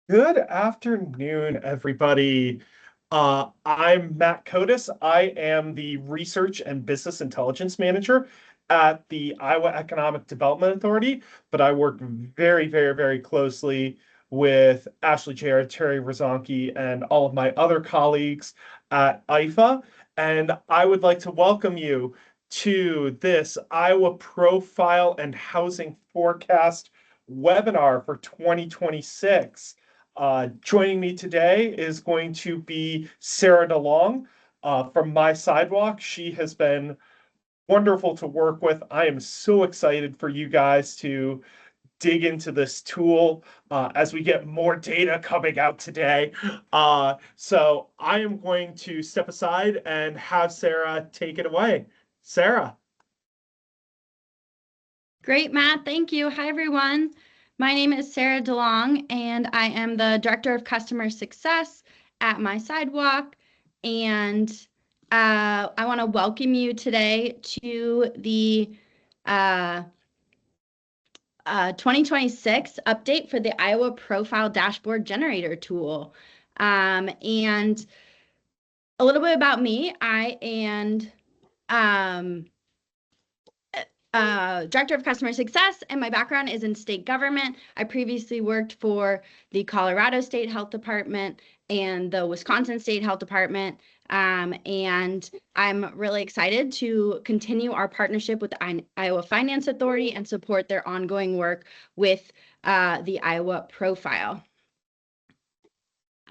Good afternoon, everybody. I'm Matt Kotis. I am the Research and Business Intelligence Manager at the Iowa Economic Development Authority, but I work very, very, very closely with Ashley Jarrett, Terry Rozonki, and all of my other colleagues at IFA. And I would like to welcome you to this Iowa Profile and Housing Forecast webinar for 2026. Joining me today is going to be Sarah DeLong from My Sidewalk. She has been wonderful to work with. I am so excited for you guys to dig into this tool as we get more data coming out today. So I am going to step aside and have Sarah take it away. Sarah. Great, Matt. Thank you. Hi, everyone. My name is Sarah DeLong, and I am the Director of Customer Success at My Sidewalk. And I want to welcome you today to the 2026 update for the Iowa Profile Dashboard Generator tool. And a little bit about me. I am Director of Customer Success, and my background is in state government. I previously worked for the Colorado State Health Department and the Wisconsin State Health Department. And I'm really excited to continue our partnership with the Iowa Finance Authority and support their ongoing work with the Iowa Profile.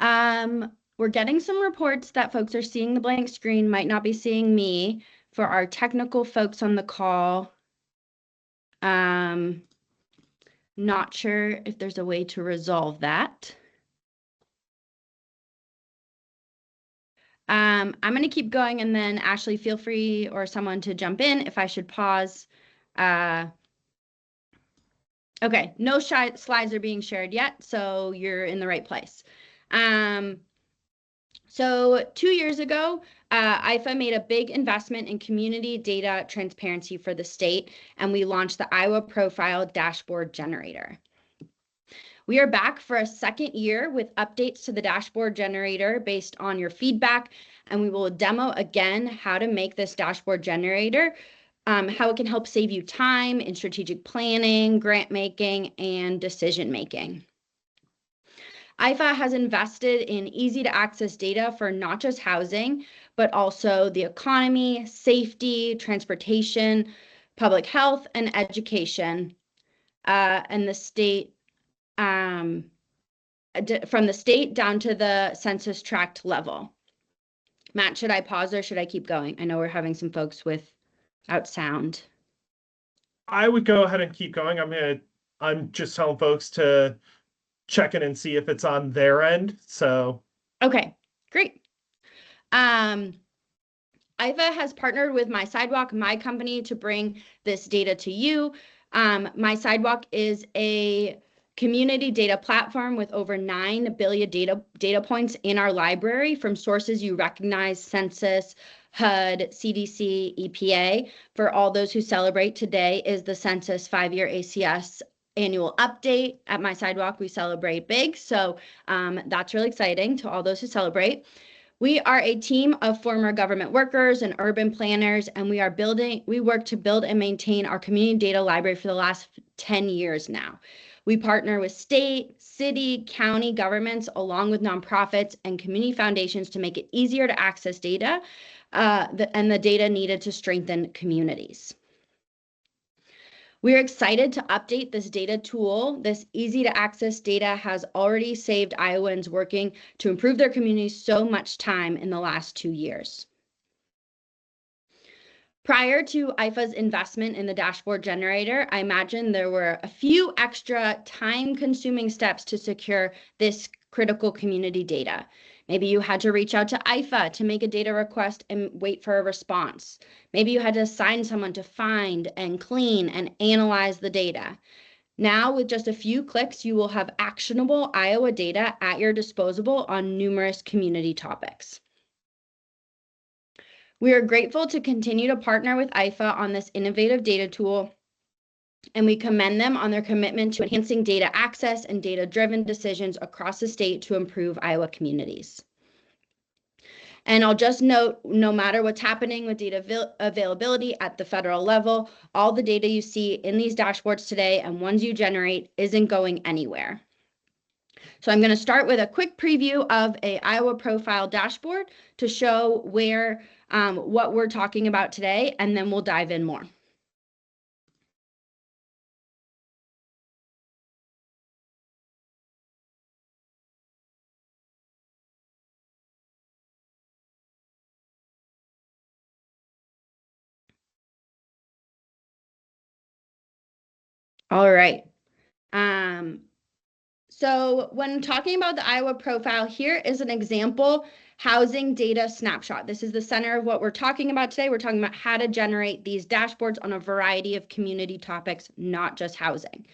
We're getting some reports that folks are seeing the blank screen, might not be seeing me. For our technical folks on the call, not sure if there's a way to resolve that. I'm going to keep going, and then Ashley, feel free or someone to jump in if I should pause. Okay, no slides are being shared yet, so you're in the right place. So 2 years ago, IFA made a big investment in community data transparency for the state, and we launched the Iowa Profile Dashboard Generator. We are back for a second year with updates to the dashboard generator based on your feedback, and we will demo again how to make this dashboard generator, how it can help save you time in strategic planning, grant making, and decision making. IFA has invested in easy to access data for not just housing, but also the economy, safety, transportation, public health, and education, and the state, from the state down to the census tract level. Matt, should I pause or should I keep going? I know we're having some folks without sound. I would go ahead and keep going. I'm just telling folks to check in and see if it's on their end. So okay, great. IFA has partnered with My Sidewalk, my company, to bring this data to you. My Sidewalk is a community data platform with over 9 billion data points in our library from sources you recognize: Census, HUD, CDC, EPA. For all those who celebrate, today is the Census 5-year ACS annual update. At My Sidewalk, we celebrate big, so that's really exciting to all those who celebrate. We are a team of former government workers and urban planners, and we work to build and maintain our community data library for the last 10 years now. We partner with state, city, county governments, along with nonprofits and community foundations to make it easier to access data and the data needed to strengthen communities. We're excited to update this data tool. This easy to access data has already saved Iowans working to improve their communities so much time in the last 2 years. Prior to IFA's investment in the dashboard generator, I imagine there were a few extra time-consuming steps to secure this critical community data. Maybe you had to reach out to IFA to make a data request and wait for a response. Maybe you had to assign someone to find and clean and analyze the data. Now, with just a few clicks, you will have actionable Iowa data at your disposal on numerous community topics. We are grateful to continue to partner with IFA on this innovative data tool and we commend them on their commitment to enhancing data access and data-driven decisions across the state to improve Iowa communities. And I'll just note, no matter what's happening with data availability at the federal level, all the data you see in these dashboards today and ones you generate isn't going anywhere. So I'm going to start with a quick preview of a Iowa Profile dashboard to show where what we're talking about today, and then we'll dive in more. All right. So when talking about the Iowa Profile, here is an example housing data snapshot. This is the center of what we're talking about today. We're talking about how to generate these dashboards on a variety of community topics, not just housing.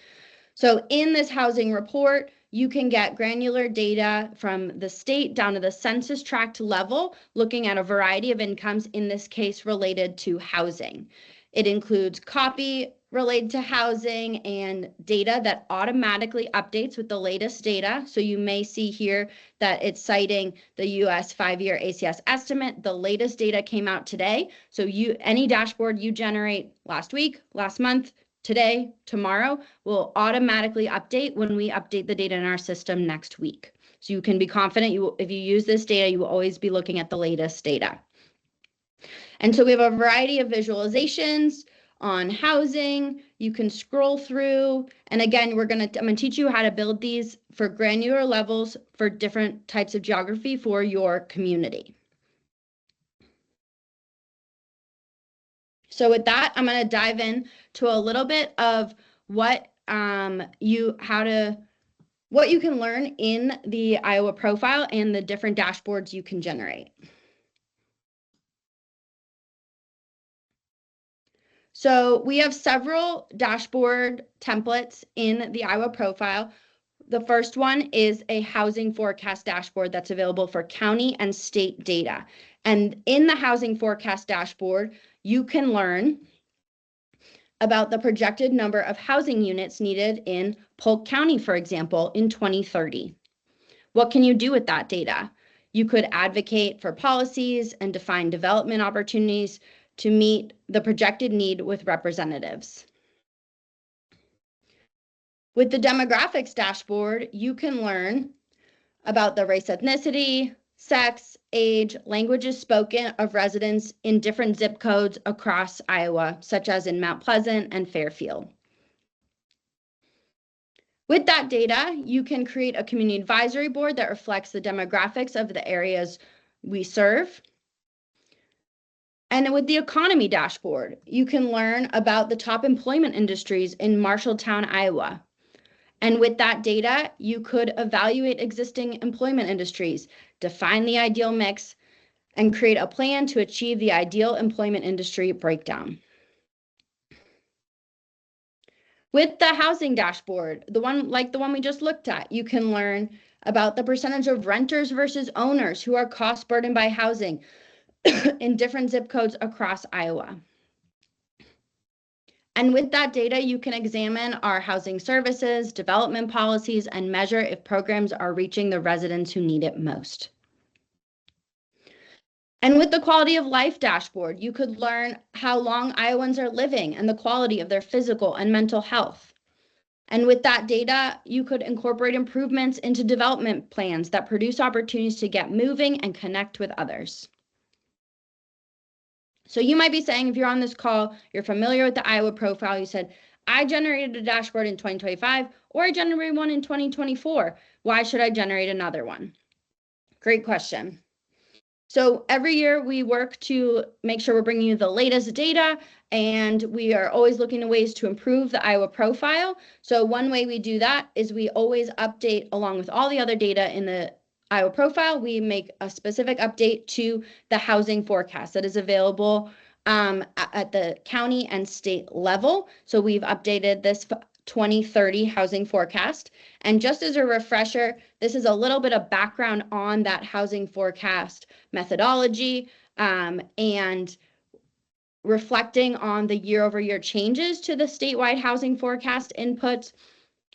So in this housing report, you can get granular data from the state down to the census tract level, looking at a variety of incomes, in this case related to housing. It includes copy related to housing and data that automatically updates with the latest data. So you may see here that it's citing the US 5-year ACS estimate. The latest data came out today. So any dashboard you generate last week, last month, today, tomorrow, will automatically update when we update the data in our system next week. So you can be confident if you use this data, you will always be looking at the latest data. And so we have a variety of visualizations on housing. You can scroll through. And again, I'm going to teach you how to build these for granular levels for different types of geography for your community. So with that, I'm going to dive in to a little bit of what you can learn in the Iowa Profile and the different dashboards you can generate. So we have several dashboard templates in the Iowa Profile. The first one is a housing forecast dashboard that's available for county and state data. And in the housing forecast dashboard, you can learn about the projected number of housing units needed in Polk County, for example, in 2030. What can you do with that data? You could advocate for policies and define development opportunities to meet the projected need with representatives. With the demographics dashboard, you can learn about the race, ethnicity, sex, age, languages spoken of residents in different zip codes across Iowa, such as in Mount Pleasant and Fairfield. With that data, you can create a community advisory board that reflects the demographics of the areas we serve. And with the economy dashboard, you can learn about the top employment industries in Marshalltown, Iowa. And with that data, you could evaluate existing employment industries, define the ideal mix, and create a plan to achieve the ideal employment industry breakdown. With the housing dashboard, the one we just looked at, you can learn about the percentage of renters versus owners who are cost burdened by housing in different zip codes across Iowa. And with that data, you can examine our housing services, development policies, and measure if programs are reaching the residents who need it most. And with the quality of life dashboard, you could learn how long Iowans are living and the quality of their physical and mental health. And with that data, you could incorporate improvements into development plans that produce opportunities to get moving and connect with others. So you might be saying, if you're on this call, you're familiar with the Iowa Profile, you said, I generated a dashboard in 2025, or I generated one in 2024. Why should I generate another one? Great question. So every year we work to make sure we're bringing you the latest data, and we are always looking at ways to improve the Iowa Profile. So one way we do that is we always update, along with all the other data in the Iowa Profile, we make a specific update to the housing forecast that is available at the county and state level. So we've updated this 2030 housing forecast. And just as a refresher, this is a little bit of background on that housing forecast methodology. And reflecting on the year-over-year changes to the statewide housing forecast inputs,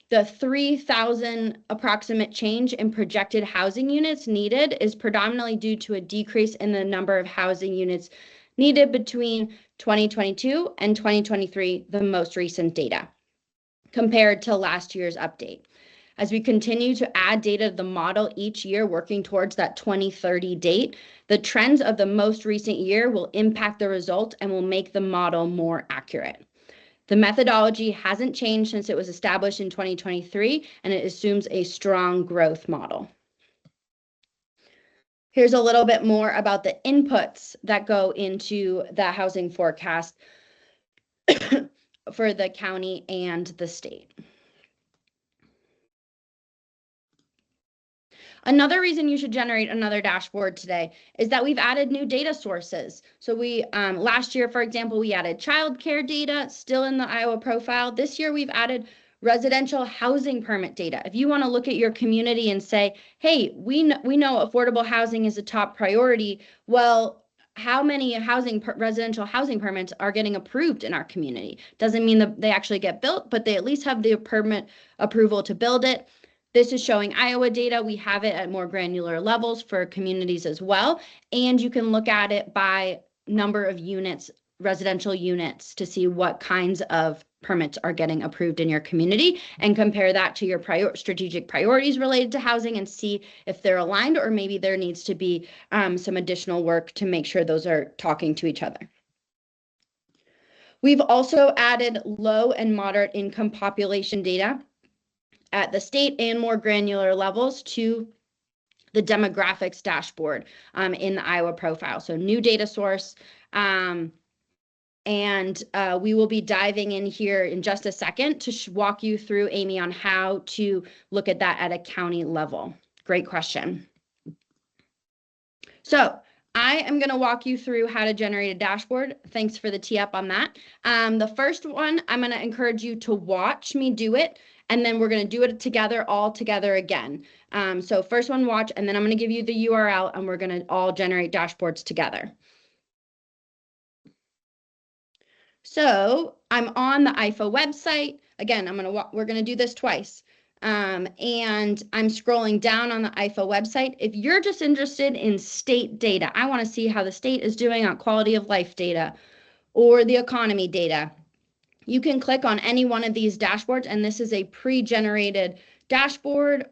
the 3,000 approximate change in projected housing units needed is predominantly due to a decrease in the number of housing units needed between 2022 and 2023, the most recent data, compared to last year's update. As we continue to add data to the model each year, working towards that 2030 date, the trends of the most recent year will impact the result and will make the model more accurate. The methodology hasn't changed since it was established in 2023, and it assumes a strong growth model. Here's a little bit more about the inputs that go into the housing forecast for the county and the state. Another reason you should generate another dashboard today is that we've added new data sources. So we, last year, for example, we added childcare data still in the Iowa profile. This year we've added residential housing permit data. If you want to look at your community and say, hey, we know affordable housing is a top priority. Well, how many residential housing permits are getting approved in our community? Doesn't mean that they actually get built, but they at least have the permit approval to build it. This is showing Iowa data. We have it at more granular levels for communities as well. And you can look at it by number of units, residential units, to see what kinds of permits are getting approved in your community and compare that to your strategic priorities related to housing and see if they're aligned, or maybe there needs to be some additional work to make sure those are talking to each other. We've also added low and moderate income population data at the state and more granular levels to the demographics dashboard in the Iowa profile. So new data source. And we will be diving in here in just a second to walk you through, Amy, on how to look at that at a county level. Great question. So I am going to walk you through how to generate a dashboard. Thanks for the tee up on that. The first one, I'm going to encourage you to watch me do it, and then we're going to do it together, all together again. So first one, watch, and then I'm going to give you the URL, and we're going to all generate dashboards together. So I'm on the IFA website. Again, we're going to do this twice. And I'm scrolling down on the IFA website. If you're just interested in state data, I want to see how the state is doing on quality of life data or the economy data, you can click on any one of these dashboards, and this is a pre-generated dashboard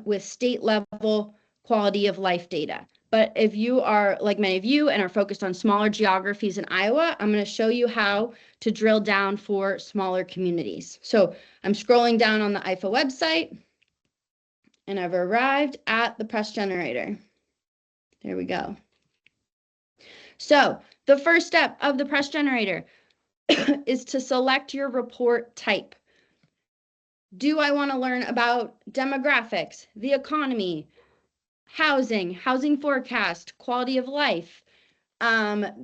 with state level quality of life data. But if you are like many of you and are focused on smaller geographies in Iowa, I'm going to show you how to drill down for smaller communities. So I'm scrolling down on the IFA website, and I've arrived at the press generator. There we go. So the first step of the press generator is to select your report type. Do I want to learn about demographics, the economy, housing forecast, quality of life? I'm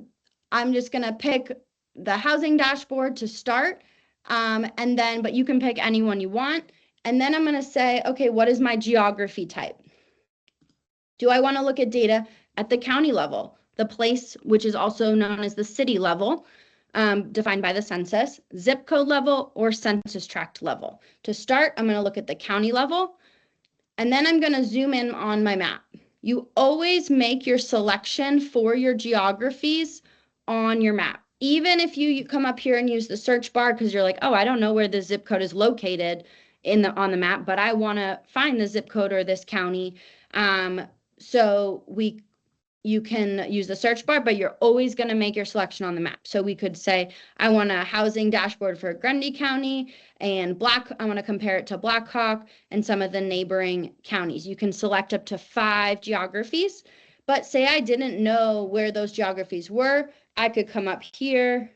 just going to pick the housing dashboard to start, but you can pick any one you want. And then I'm going to say, okay, what is my geography type? Do I want to look at data at the county level, the place, which is also known as the city level, defined by the census, zip code level, or census tract level? To start, I'm going to look at the county level, and then I'm going to zoom in on my map. You always make your selection for your geographies on your map. Even if you come up here and use the search bar because you're like, oh, I don't know where the zip code is located on the map, but I want to find the zip code or this county. You can use the search bar, but you're always going to make your selection on the map. So we could say, I want a housing dashboard for Grundy County and I want to compare it to Blackhawk and some of the neighboring counties. You can select up to 5 geographies, but say I didn't know where those geographies were, I could come up here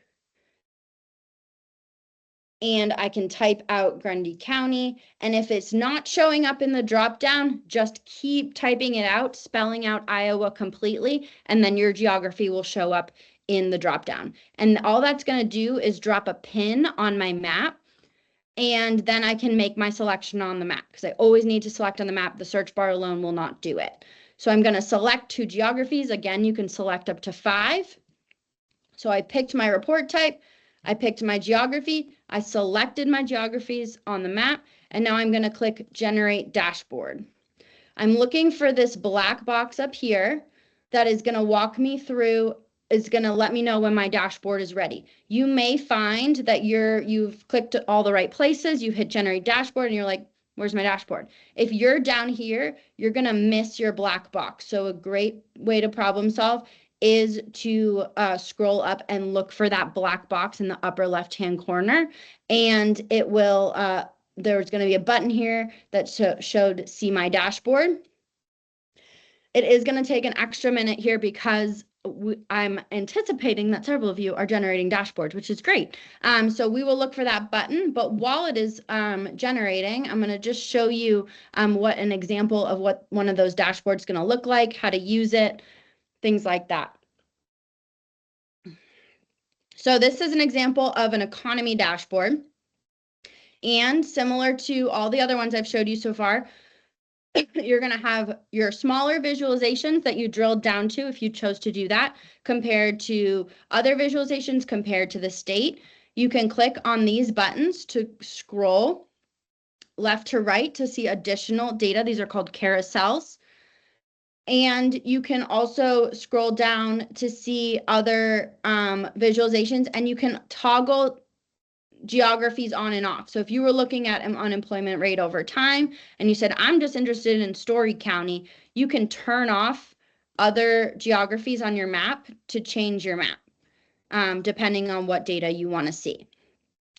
and I can type out Grundy County. And if it's not showing up in the dropdown, just keep typing it out, spelling out Iowa completely, and then your geography will show up in the dropdown. And all that's going to do is drop a pin on my map, and then I can make my selection on the map because I always need to select on the map. The search bar alone will not do it. So I'm going to select 2 geographies. Again, you can select up to 5. So I picked my report type, I picked my geography, I selected my geographies on the map, and now I'm going to click Generate Dashboard. I'm looking for this black box up here that is going to walk me through, is going to let me know when my dashboard is ready. You may find that you've clicked all the right places, you hit Generate Dashboard, and you're like, where's my dashboard? If you're down here, you're going to miss your black box. So a great way to problem solve is to scroll up and look for that black box in the upper left-hand corner, and it will, there's going to be a button here that showed See My Dashboard. It is going to take an extra minute here because I'm anticipating that several of you are generating dashboards, which is great. So we will look for that button, but while it is generating, I'm going to just show you what an example of what one of those dashboards is going to look like, how to use it, things like that. So this is an example of an economy dashboard. And similar to all the other ones I've showed you so far, you're going to have your smaller visualizations that you drilled down to if you chose to do that, compared to other visualizations compared to the state. You can click on these buttons to scroll left to right to see additional data. These are called carousels. And you can also scroll down to see other visualizations, and you can toggle geographies on and off. So if you were looking at an unemployment rate over time and you said, I'm just interested in Story County, you can turn off other geographies on your map to change your map, depending on what data you want to see.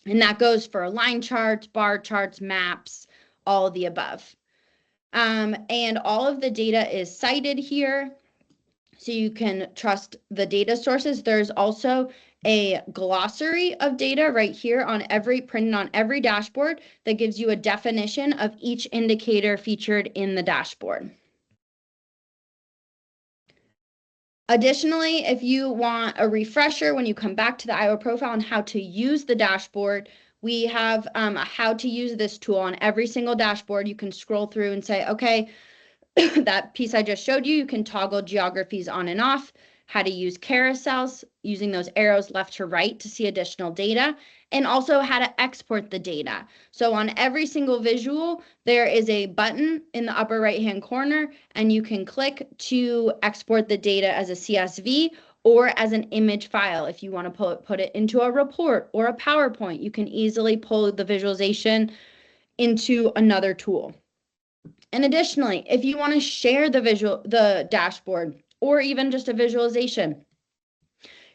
And that goes for line charts, bar charts, maps, all of the above. And all of the data is cited here, so you can trust the data sources. There's also a glossary of data right here printed on every dashboard that gives you a definition of each indicator featured in the dashboard. Additionally, if you want a refresher when you come back to the Iowa profile on how to use the dashboard, we have how to use this tool on every single dashboard. You can scroll through and say, okay, that piece I just showed you, you can toggle geographies on and off, how to use carousels, using those arrows left to right to see additional data, and also how to export the data. So on every single visual, there is a button in the upper right-hand corner, and you can click to export the data as a CSV or as an image file. If you want to put it into a report or a PowerPoint, you can easily pull the visualization into another tool. And additionally, if you want to share the dashboard, or even just a visualization,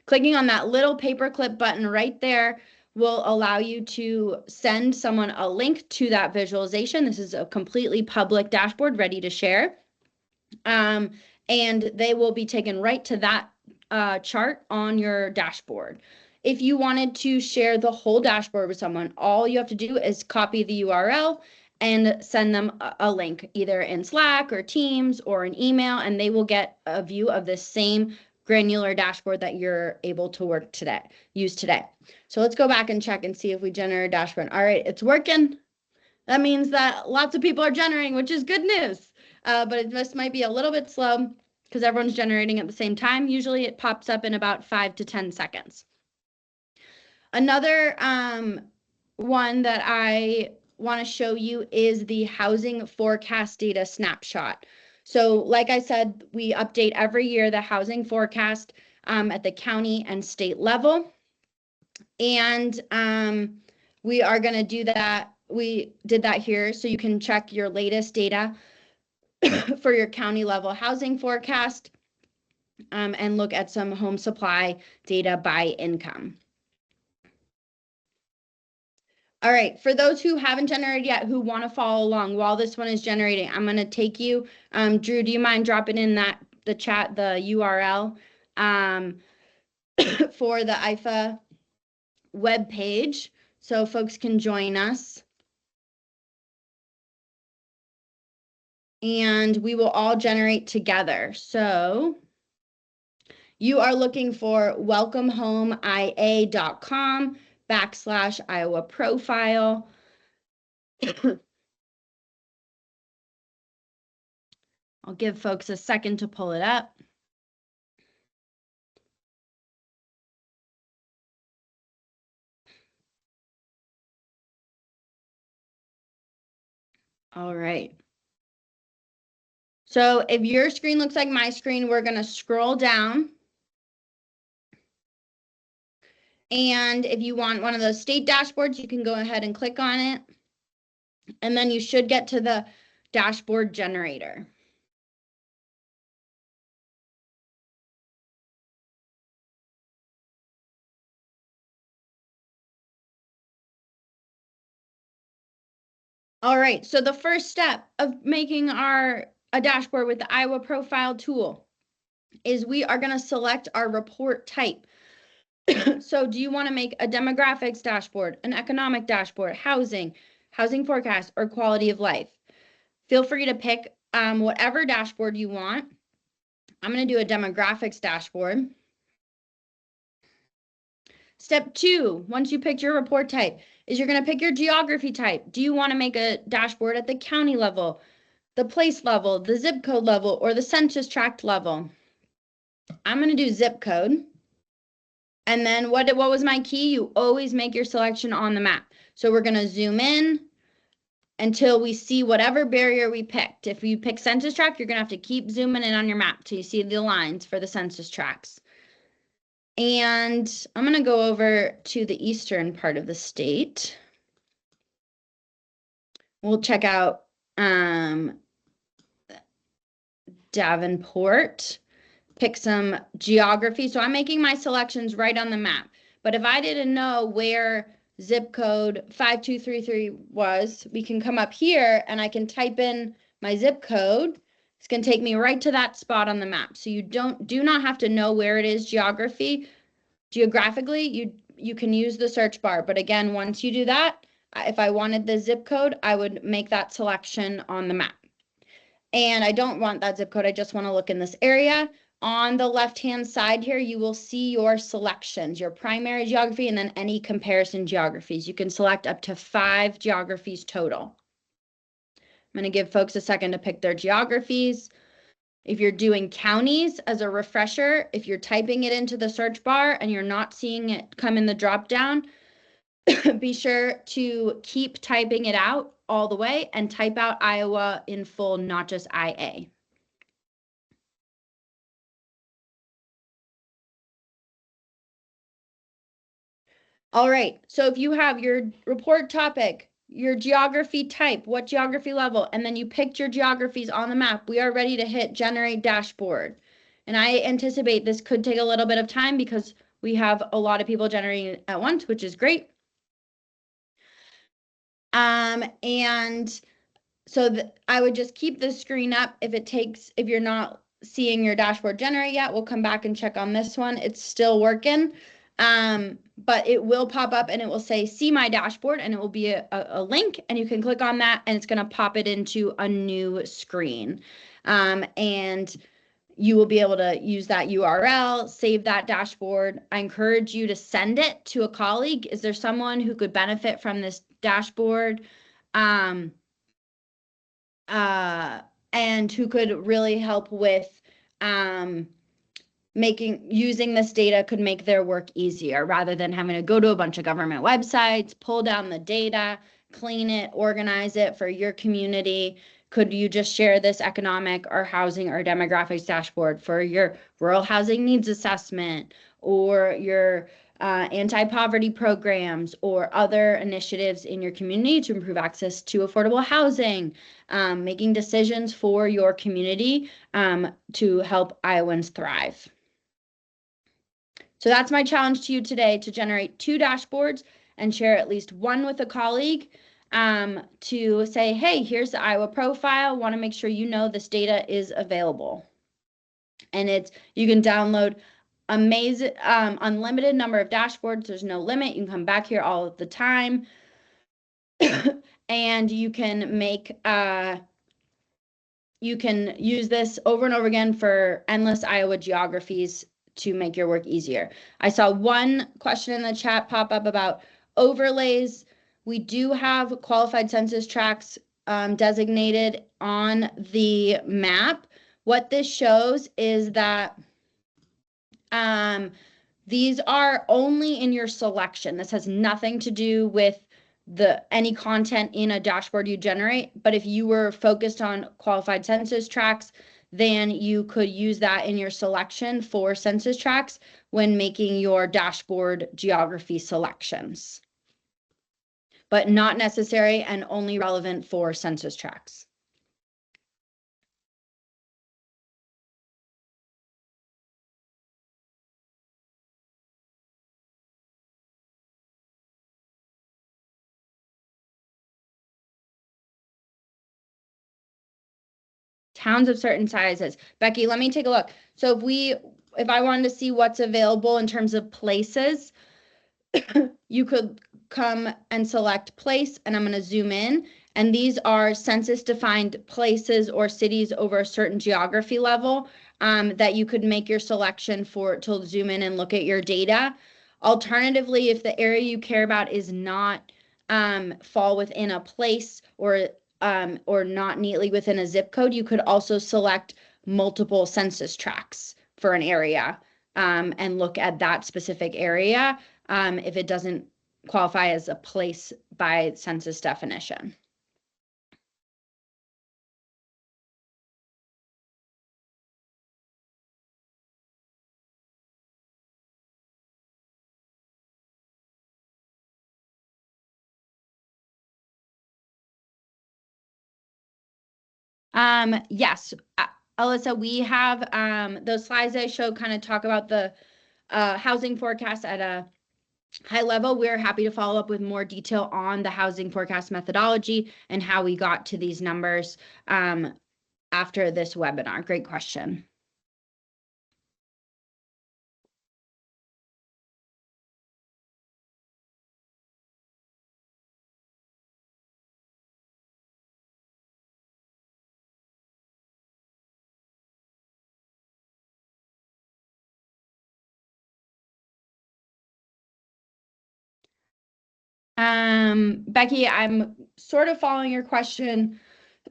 clicking on that little paperclip button right there will allow you to send someone a link to that visualization. This is a completely public dashboard ready to share. And they will be taken right to that chart on your dashboard. If you wanted to share the whole dashboard with someone, all you have to do is copy the URL and send them a link, either in Slack or Teams or an email, and they will get a view of the same granular dashboard that you're able to use today. So let's go back and check and see if we generate a dashboard. All right, it's working. That means that lots of people are generating, which is good news. But it just might be a little bit slow because everyone's generating at the same time. Usually it pops up in about 5 to 10 seconds. Another one that I want to show you is the housing forecast data snapshot. So like I said, we update every year the housing forecast at the county and state level. And we are going to do that. We did that here so you can check your latest data for your county level housing forecast and look at some home supply data by income. All right, for those who haven't generated yet, who want to follow along while this one is generating, I'm going to take you, Drew, do you mind dropping in the chat, the URL for the IFA web page so folks can join us? And we will all generate together. So you are looking for welcomehomeia.com/Iowa profile. I'll give folks a second to pull it up. All right. So if your screen looks like my screen, we're going to scroll down. And if you want one of those state dashboards, you can go ahead and click on it. And then you should get to the dashboard generator. All right, so the first step of making a dashboard with the Iowa Profile tool is we are going to select our report type. So do you want to make a demographics dashboard, an economic dashboard, housing forecast, or quality of life? Feel free to pick whatever dashboard you want. I'm going to do a demographics dashboard. Step 2, once you picked your report type, is you're going to pick your geography type. Do you want to make a dashboard at the county level, the place level, the zip code level, or the census tract level? I'm going to do zip code. And then what was my key? You always make your selection on the map. So we're going to zoom in until we see whatever barrier we picked. If you pick census tract, you're going to have to keep zooming in on your map till you see the lines for the census tracts. And I'm going to go over to the eastern part of the state. We'll check out Davenport, pick some geography. So I'm making my selections right on the map. But if I didn't know where zip code 5233 was, we can come up here and I can type in my zip code. It's going to take me right to that spot on the map. So you do not have to know where it is geographically. You can use the search bar. But again, once you do that, if I wanted the zip code, I would make that selection on the map. And I don't want that zip code. I just want to look in this area. On the left-hand side here, you will see your selections, your primary geography, and then any comparison geographies. You can select up to 5 geographies total. I'm going to give folks a second to pick their geographies. If you're doing counties, as a refresher, if you're typing it into the search bar and you're not seeing it come in the drop-down, be sure to keep typing it out all the way and type out Iowa in full, not just IA. All right, so if you have your report topic, your geography type, what geography level, and then you picked your geographies on the map, we are ready to hit generate dashboard. And I anticipate this could take a little bit of time because we have a lot of people generating at once, which is great. And so I would just keep the screen up. If you're not seeing your dashboard generate yet, we'll come back and check on this one. It's still working. But it will pop up and it will say, see my dashboard, and it will be a link, and you can click on that and it's going to pop it into a new screen. And you will be able to use that URL, save that dashboard. I encourage you to send it to a colleague. Is there someone who could benefit from this dashboard? And who could really help with using this data could make their work easier rather than having to go to a bunch of government websites, pull down the data, clean it, organize it for your community. Could you just share this economic or housing or demographics dashboard for your rural housing needs assessment or your anti-poverty programs or other initiatives in your community to improve access to affordable housing, making decisions for your community to help Iowans thrive. So that's my challenge to you today, to generate 2 dashboards and share at least one with a colleague to say, hey, here's the Iowa profile. Want to make sure you know this data is available. And you can download amazing, unlimited number of dashboards. There's no limit. You can come back here all of the time. And you can use this over and over again for endless Iowa geographies to make your work easier. I saw one question in the chat pop up about overlays. We do have qualified census tracts designated on the map. What this shows is that these are only in your selection. This has nothing to do with any content in a dashboard you generate. But if you were focused on qualified census tracts, then you could use that in your selection for census tracts when making your dashboard geography selections. But not necessary and only relevant for census tracts. Towns of certain sizes. Becky, let me take a look. So if I wanted to see what's available in terms of places, you could come and select place, and I'm going to zoom in. And these are census defined places or cities over a certain geography level that you could make your selection for to zoom in and look at your data. Alternatively, if the area you care about is not fall within a place or not neatly within a zip code, you could also select multiple census tracts for an area and look at that specific area if it doesn't qualify as a place by census definition. Yes, Alyssa, we have those slides I showed kind of talk about the housing forecast at a high level. We're happy to follow up with more detail on the housing forecast methodology and how we got to these numbers after this webinar. Great question. Becky, I'm sort of following your question,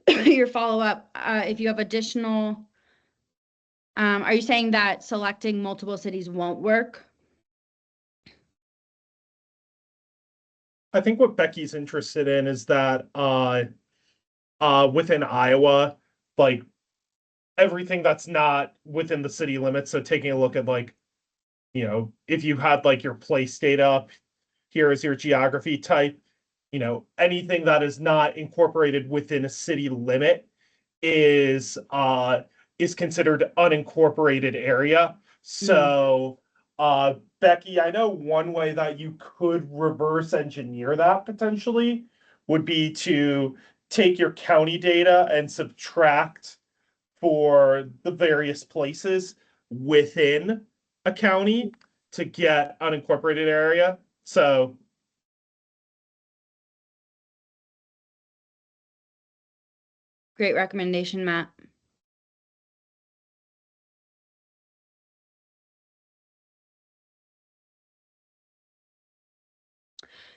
your follow-up. If you have additional, are you saying that selecting multiple cities won't work? I think what Becky's interested in is that within Iowa, like everything that's not within the city limits. So taking a look at like, you know, if you had like your place data up, here is your geography type, you know, anything that is not incorporated within a city limit is considered unincorporated area. So Becky, I know one way that you could reverse engineer that potentially would be to take your county data and subtract for the various places within a county to get unincorporated area. So great recommendation, Matt.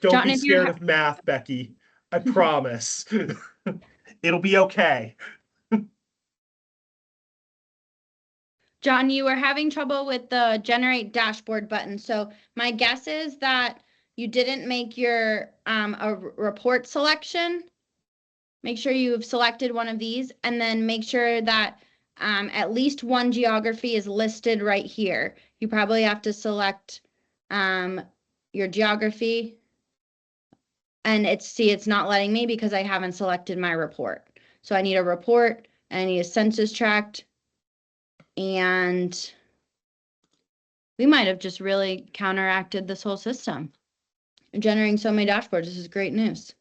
don't John, be if you're scared of math, Becky. I promise. It'll be okay. John, you were having trouble with the generate dashboard button. So my guess is that you didn't make your a report selection. Make sure you've selected one of these and then make sure that at least one geography is listed right here. You probably have to select your geography, and it's not letting me because I haven't selected my report. So I need a report and I need a census tract, and we might have just really counteracted this whole system. Generating so many dashboards, this is great news.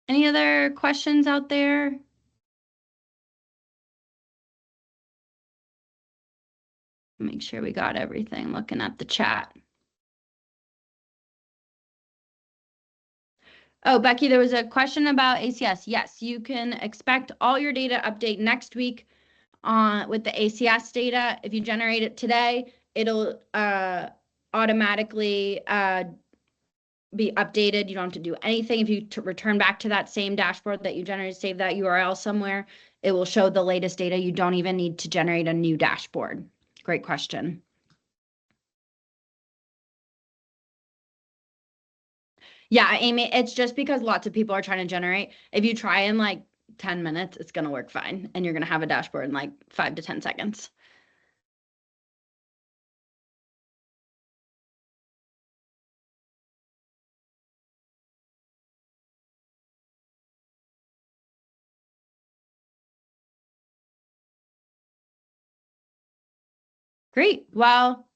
Any other questions out there? Make sure we got everything, looking at the chat. Oh, Becky, there was a question about ACS. Yes, you can expect all your data update next week with the ACS data. If you generate it today, it'll automatically be updated. You don't have to do anything. If you return back to that same dashboard that you generated, save that URL somewhere, it will show the latest data. You don't even need to generate a new dashboard. Great question. Yeah, Amy, it's just because lots of people are trying to generate. If you try in like 10 minutes, it's going to work fine. And you're going to have a dashboard in like 5 to 10 seconds. Great. Well,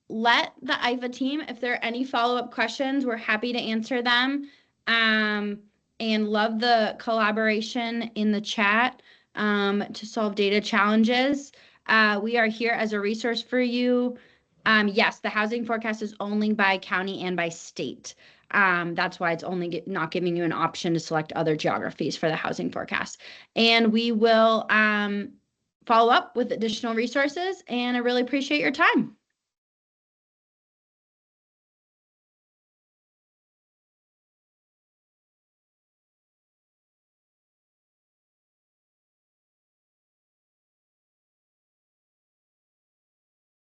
let the IVA team, if there are any follow-up questions, we're happy to answer them. And love the collaboration in the chat to solve data challenges. We are here as a resource for you. Yes, the housing forecast is only by county and by state. That's why it's only not giving you an option to select other geographies for the housing forecast. And we will follow up with additional resources, and I really appreciate your time.